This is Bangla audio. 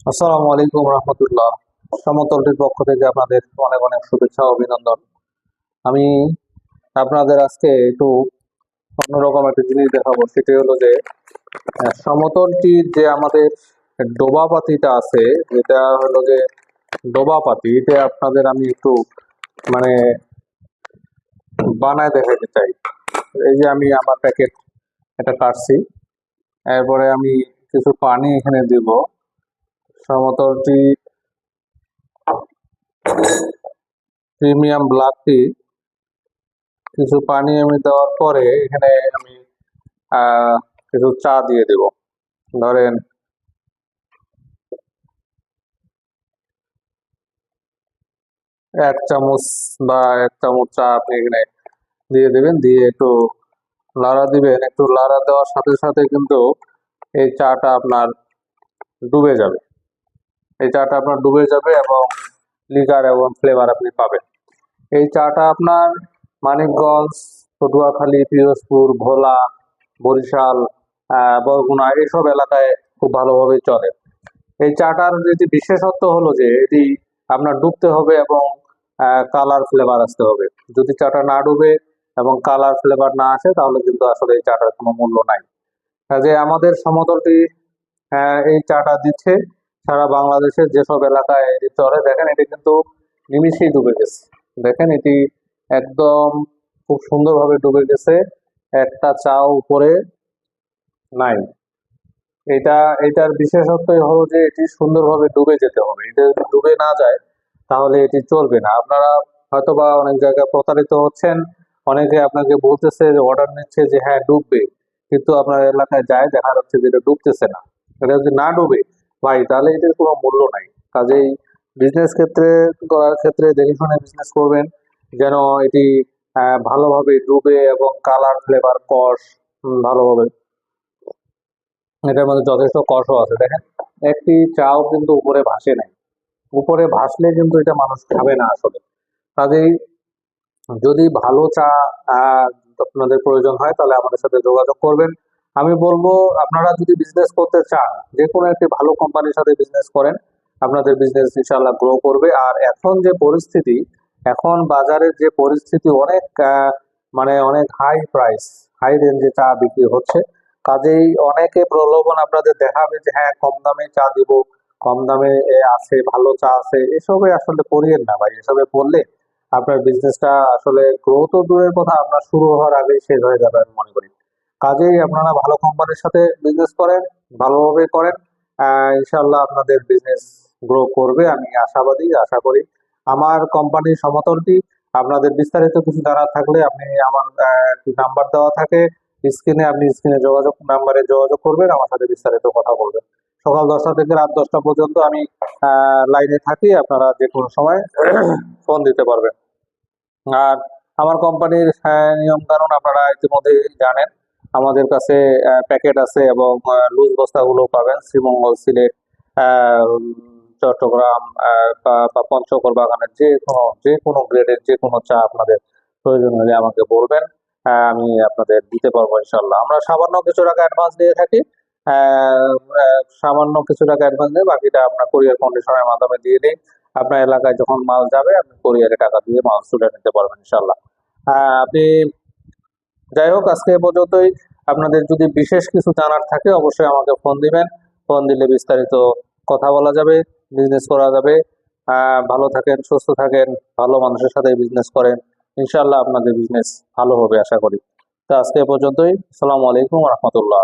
আসসালামু আলাইকুম রহমতুল্লাহ। সমতলটির পক্ষ থেকে আপনাদের অনেক অনেক শুভেচ্ছা ও অভিনন্দন। আমি আপনাদের আজকে একটু অন্যরকম একটা জিনিস দেখাবো, সেটি হলো যে সমতলটির যে আমাদের ডোবা পাতিটা আছে, যেটা হলো যে ডোবা পাতি, এটা আপনাদের আমি একটু মানে বানায় দেখাতে চাই। এই যে আমি আমার প্যাকেট এটা কাটছি, এরপরে আমি কিছু পানি এখানে দিব। সমতলটি প্রিমিয়াম ব্ল্যাক টি, কিছু পানি আমি দেওয়ার পরে এখানে আমি কিছু চা দিয়ে দেব। ধরেন 1 চামচ বা 1 চামচ চা আপনি এখানে দিয়ে দেবেন, দিয়ে একটু লাড়া দিবেন। একটু লাড়া দেওয়ার সাথে সাথে কিন্তু এই চাটা আপনার ডুবে যাবে। এই চাটা আপনার ডুবে যাবে এবং লিকার এবং ফ্লেভার আপনি পাবেন। এই চাটা আপনার মানিকগঞ্জ, পটুয়াখালী, পিরোজপুর, ভোলা, বরিশাল, বরগুনা এইসব এলাকায় খুব ভালোভাবে চলে। এই চাটার যেটি বিশেষত্ব হলো যে এটি আপনার ডুবতে হবে এবং কালার ফ্লেভার আসতে হবে। যদি চাটা না ডুবে এবং কালার ফ্লেভার না আসে তাহলে কিন্তু আসলে এই চাটার কোনো মূল্য নাই। কাজে আমাদের সমতলটি এই চাটা দিচ্ছে সারা বাংলাদেশের যেসব এলাকায় এটি চলে। দেখেন এটি কিন্তু নিমিষেই ডুবে গেছে। দেখেন এটি একদম খুব সুন্দরভাবে ডুবে গেছে, একটা চাও উপরে নাই। এটা এটার বিশেষত্বই হলো যে এটি সুন্দরভাবে ডুবে যেতে হবে। এটা যদি ডুবে না যায় তাহলে এটি চলবে না। আপনারা হয়তোবা অনেক জায়গায় প্রতারিত হচ্ছেন, অনেকে আপনাকে বলতেছে যে অর্ডার নিচ্ছে যে হ্যাঁ ডুববে, কিন্তু আপনার এলাকায় যায় দেখা যাচ্ছে যে এটা ডুবতেছে না। এটা যদি না ডুবে ভাই তাহলে এটার কোনো মূল্য নাই। কাজেই বিজনেস ক্ষেত্রে করার ক্ষেত্রে দেখে শুনে বিজনেস করবেন, যেন এটি ভালোভাবে ডুবে এবং কালার ফ্লেভার কষ ভালোভাবে। এটার মধ্যে যথেষ্ট কষও আছে। দেখেন একটি চাও কিন্তু উপরে ভাসে নাই। উপরে ভাসলে কিন্তু এটা মানুষ খাবে না আসলে। কাজেই যদি ভালো চা আহ, আপনাদের প্রয়োজন হয় তাহলে আমাদের সাথে যোগাযোগ করবেন। আমি বলবো আপনারা যদি বিজনেস করতে চান, যে কোনো একটি ভালো কোম্পানির সাথে বিজনেস করেন, আপনাদের বিজনেস ইনশাআল্লাহ গ্রো করবে। আর এখন যে পরিস্থিতি, এখন বাজারের যে পরিস্থিতি, অনেক মানে অনেক হাই প্রাইস, হাই রেঞ্জে চা বিক্রি হচ্ছে। কাজেই অনেকে প্রলোভন আপনাদের দেখাবে যে হ্যাঁ কম দামে চা দিব, কম দামে আছে, ভালো চা আছে। এসবে আসলে পড়িয়েন না ভাই। এসবে পড়লে আপনার বিজনেসটা আসলে গ্রো তো দূরের কথা, আপনার শুরু হওয়ার আগেই শেষ হয়ে যাবে আমি মনে করি। কাজেই আপনারা ভালো কোম্পানির সাথে বিজনেস করেন, ভালোভাবে করেন, ইনশাল্লাহ আপনাদের বিজনেস গ্রো করবে, আমি আশাবাদী, আশা করি। আমার কোম্পানির সমতলটি আপনাদের বিস্তারিত কিছু জানার থাকলে আপনি আমার নাম্বার দেওয়া থাকে স্ক্রিনে, আপনি স্ক্রিনে যোগাযোগ নাম্বারে যোগাযোগ করবেন, আমার সাথে বিস্তারিত কথা বলবেন। সকাল 10টা থেকে রাত 10টা পর্যন্ত আমি লাইনে থাকি, আপনারা যে কোনো সময় ফোন দিতে পারবেন। আর আমার কোম্পানির নিয়ম কানুন আপনারা ইতিমধ্যে জানেন। আমাদের কাছে প্যাকেট আছে এবং লুজ বস্তাগুলো পাবেন শ্রীমঙ্গল, সিলেট, চট্টগ্রাম, বা পঞ্চগড় বাগানের যে কোনো গ্রেডের যে কোনো চা আপনাদের প্রয়োজন হলে আমাকে বলবেন। আমি আপনাদের দিতে পারবো ইনশাল্লাহ। আমরা সামান্য কিছু টাকা অ্যাডভান্স দিয়ে থাকি। সামান্য কিছু টাকা অ্যাডভান্স দিয়ে বাকিটা আপনার কুরিয়ার কন্ডিশনের মাধ্যমে দিয়ে দিই। আপনার এলাকায় যখন মাল যাবে আপনি কুরিয়ারে টাকা দিয়ে মাল তুলে নিতে পারবেন ইনশাল্লাহ। আপনি যাই হোক আজকে এ পর্যন্তই। আপনাদের যদি বিশেষ কিছু জানার থাকে অবশ্যই আমাকে ফোন দিবেন। ফোন দিলে বিস্তারিত কথা বলা যাবে, বিজনেস করা যাবে। ভালো থাকেন, সুস্থ থাকেন, ভালো মানুষের সাথে বিজনেস করেন, ইনশাল্লাহ আপনাদের বিজনেস ভালো হবে আশা করি। তো আজকে এ পর্যন্তই। আসসালামু আলাইকুম রহমতুল্লাহ।